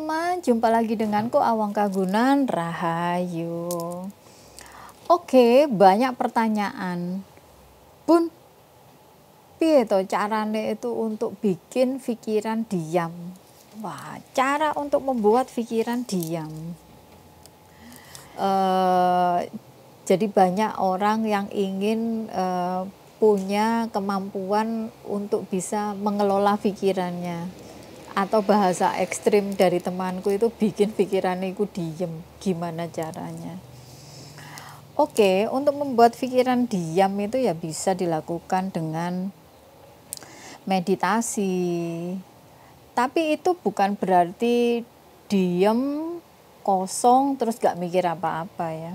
teman-teman, jumpa lagi denganku Awang Kagunan Rahayu. Oke, banyak pertanyaan. Bun, piye to carane itu untuk bikin pikiran diam? Wah, cara untuk membuat pikiran diam. Jadi banyak orang yang ingin punya kemampuan untuk bisa mengelola pikirannya. Atau bahasa ekstrim dari temanku itu bikin pikirannya itu diem. Gimana caranya? Oke, untuk membuat pikiran diam itu ya bisa dilakukan dengan meditasi. Tapi itu bukan berarti diem, kosong, terus gak mikir apa-apa ya.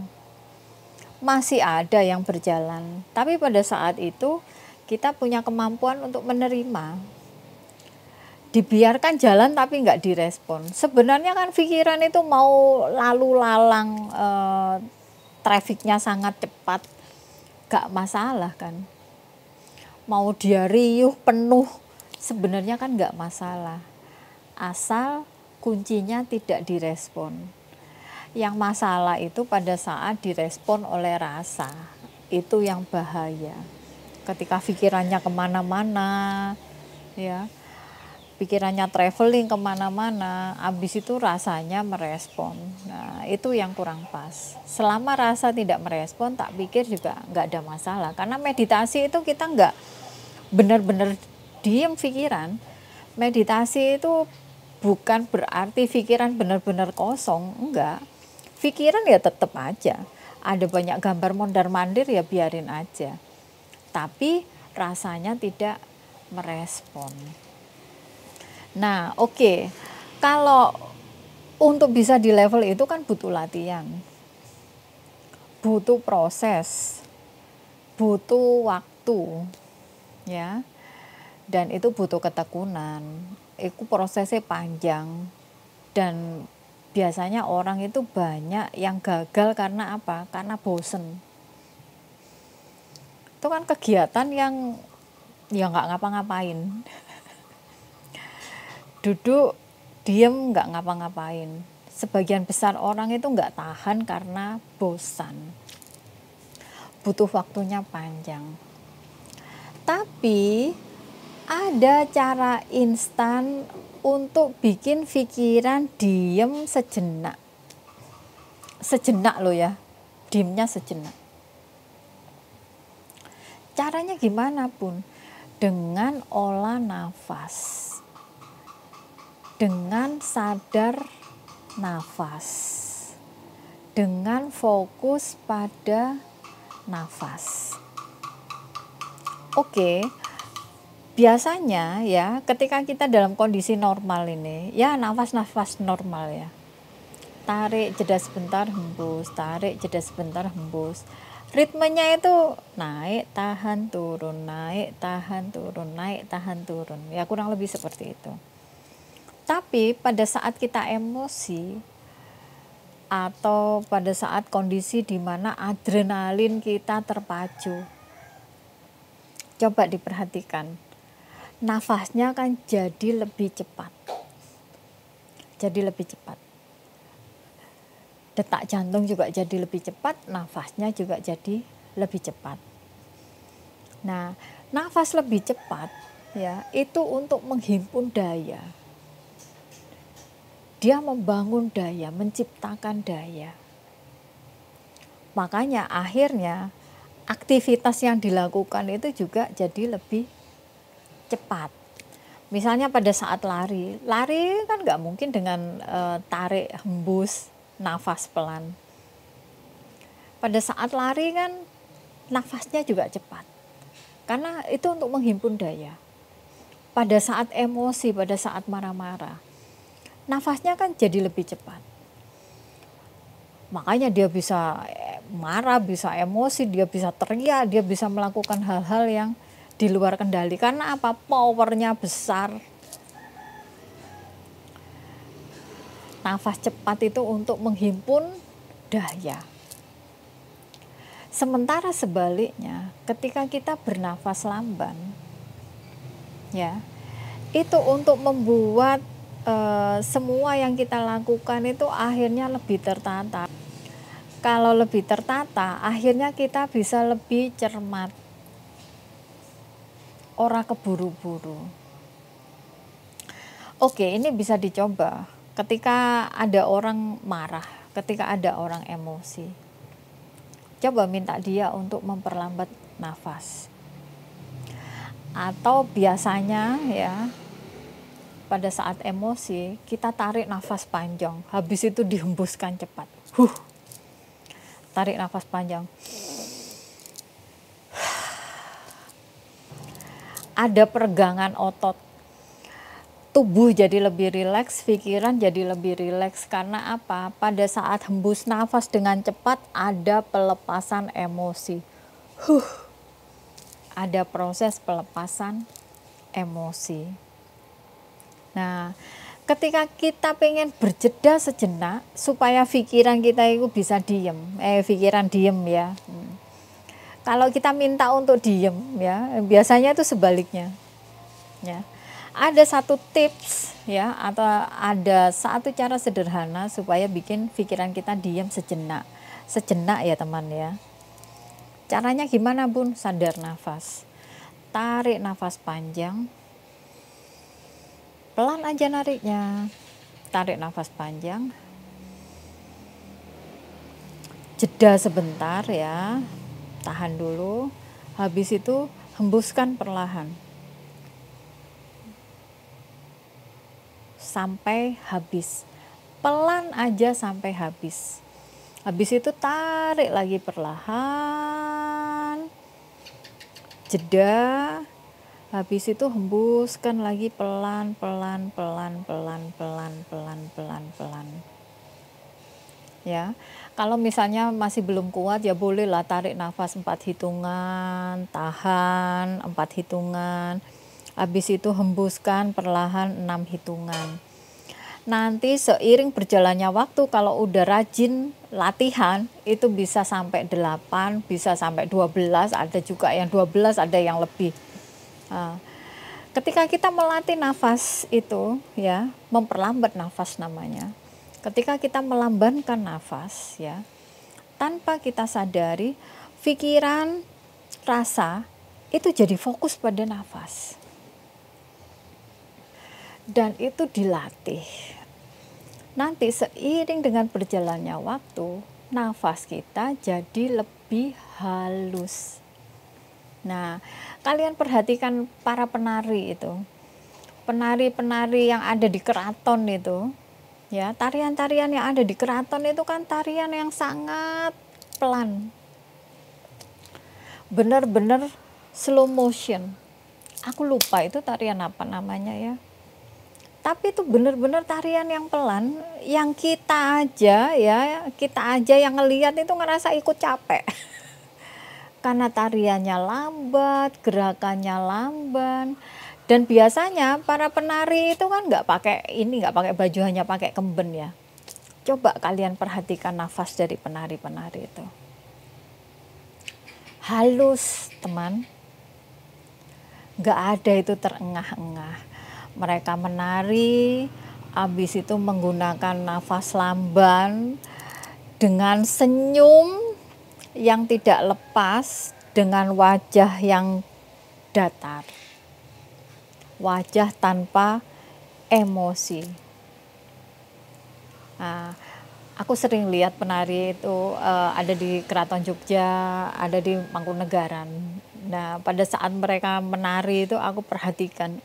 Masih ada yang berjalan. Tapi pada saat itu kita punya kemampuan untuk menerima. Dibiarkan jalan tapi nggak direspon. Sebenarnya kan pikiran itu mau lalu lalang, trafiknya sangat cepat, nggak masalah kan. Mau dia riuh penuh, sebenarnya kan nggak masalah. Asal kuncinya tidak direspon. Yang masalah itu pada saat direspon oleh rasa, itu yang bahaya. Ketika pikirannya kemana-mana, ya. Pikirannya traveling kemana-mana, habis itu rasanya merespon. Nah, itu yang kurang pas. Selama rasa tidak merespon, tak pikir juga nggak ada masalah. Karena meditasi itu kita nggak benar-benar diem pikiran. Meditasi itu bukan berarti pikiran benar-benar kosong, enggak. Pikiran ya tetap aja. Ada banyak gambar mondar-mandir ya biarin aja. Tapi rasanya tidak merespon. Nah, oke. Kalau untuk bisa di level itu kan butuh latihan. Butuh proses. Butuh waktu. Ya. Dan itu butuh ketekunan. Itu prosesnya panjang. Dan biasanya orang itu banyak yang gagal karena apa? Karena bosen. Itu kan kegiatan yang ya nggak ngapa-ngapain. Duduk, diem, nggak ngapa-ngapain. Sebagian besar orang itu nggak tahan karena bosan. Butuh waktunya panjang. Tapi ada cara instan untuk bikin pikiran diem sejenak. Sejenak loh ya, diemnya sejenak. Caranya gimana pun? Dengan olah nafas. Dengan sadar nafas, dengan fokus pada nafas. Oke, biasanya ya ketika kita dalam kondisi normal ini, ya nafas-nafas normal ya. Tarik jeda sebentar hembus, tarik jeda sebentar hembus. Ritmenya itu naik, tahan, turun, naik, tahan, turun, naik, tahan, turun. Ya kurang lebih seperti itu. Tapi pada saat kita emosi atau pada saat kondisi di mana adrenalin kita terpacu, coba diperhatikan, nafasnya kan jadi lebih cepat. Jadi lebih cepat. Detak jantung juga jadi lebih cepat, nafasnya juga jadi lebih cepat. Nah, nafas lebih cepat ya, itu untuk menghimpun daya. Dia membangun daya, menciptakan daya. Makanya akhirnya aktivitas yang dilakukan itu juga jadi lebih cepat. Misalnya pada saat lari kan nggak mungkin dengan tarik hembus nafas pelan. Pada saat lari kan nafasnya juga cepat. Karena itu untuk menghimpun daya. Pada saat emosi, pada saat marah-marah, nafasnya kan jadi lebih cepat. Makanya dia bisa marah, bisa emosi, dia bisa teriak, dia bisa melakukan hal-hal yang di luar kendali. Karena apa? Powernya besar. Nafas cepat itu untuk menghimpun daya. Sementara sebaliknya, ketika kita bernafas lamban, ya, itu untuk membuat semua yang kita lakukan itu akhirnya lebih tertata. Kalau lebih tertata, akhirnya kita bisa lebih cermat, ora keburu-buru. Oke, ini bisa dicoba ketika ada orang marah, ketika ada orang emosi. Coba minta dia untuk memperlambat nafas. Atau biasanya ya, pada saat emosi kita tarik nafas panjang, habis itu dihembuskan cepat. Tarik nafas panjang. Ada peregangan otot. Tubuh jadi lebih rileks, pikiran jadi lebih rileks. Karena apa? Pada saat hembus nafas dengan cepat ada pelepasan emosi. Ada proses pelepasan emosi. Nah, ketika kita pengen berjeda sejenak supaya pikiran kita itu bisa diem, pikiran diem ya. Kalau kita minta untuk diem ya, biasanya itu sebaliknya. Ya. Ada satu tips ya, atau ada satu cara sederhana supaya bikin pikiran kita diem sejenak. Sejenak ya teman ya. Caranya gimana Bun? Sadar nafas. Tarik nafas panjang. Pelan aja nariknya. Tarik nafas panjang. Jeda sebentar ya. Tahan dulu. Habis itu hembuskan perlahan. Sampai habis. Pelan aja sampai habis. Habis itu tarik lagi perlahan. Jeda. Habis itu hembuskan lagi pelan. Ya. Kalau misalnya masih belum kuat ya bolehlah tarik nafas 4 hitungan, tahan 4 hitungan. Habis itu hembuskan perlahan 6 hitungan. Nanti seiring berjalannya waktu kalau udah rajin latihan itu bisa sampai 8, bisa sampai 12, ada juga yang 12, ada yang lebih. Nah, ketika kita melatih nafas itu ya, memperlambat nafas namanya. Ketika kita melambankan nafas ya, tanpa kita sadari, pikiran, rasa itu jadi fokus pada nafas. Dan itu dilatih. Nanti seiring dengan berjalannya waktu, nafas kita jadi lebih halus. Nah, kalian perhatikan para penari itu. Penari-penari yang ada di keraton itu, ya, tarian-tarian yang ada di keraton itu kan tarian yang sangat pelan. Benar-benar slow motion. Aku lupa itu tarian apa namanya ya. Tapi itu benar-benar tarian yang pelan, yang kita aja yang ngelihat itu ngerasa ikut capek. Karena tariannya lambat, gerakannya lamban. Dan biasanya para penari itu kan nggak pakai baju, hanya pakai kemben ya. Coba kalian perhatikan nafas dari penari-penari itu. Halus teman. Nggak ada itu terengah-engah. Mereka menari, habis itu menggunakan nafas lamban dengan senyum yang tidak lepas, dengan wajah yang datar, wajah tanpa emosi. Nah, aku sering lihat penari itu ada di Keraton Jogja, ada di Mangkunegaran. Nah, pada saat mereka menari itu aku perhatikan,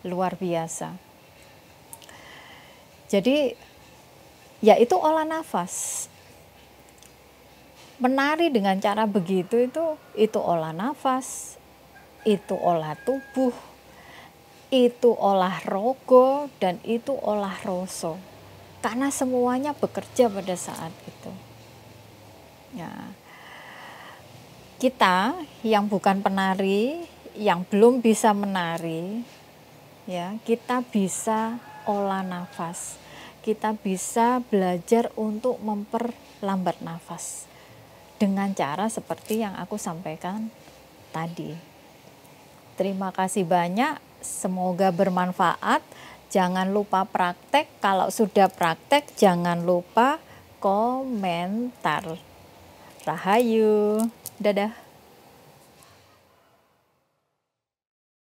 luar biasa. Jadi ya itu olah nafas. Menari dengan cara begitu itu olah nafas, itu olah tubuh, itu olah rogo, dan itu olah rasa. Karena semuanya bekerja pada saat itu. Ya. Kita yang bukan penari, yang belum bisa menari, ya, kita bisa olah nafas. Kita bisa belajar untuk memperlambat nafas dengan cara seperti yang aku sampaikan tadi. Terima kasih banyak, semoga bermanfaat Jangan lupa praktek. Kalau sudah praktek, jangan lupa komentar. Rahayu. Dadah.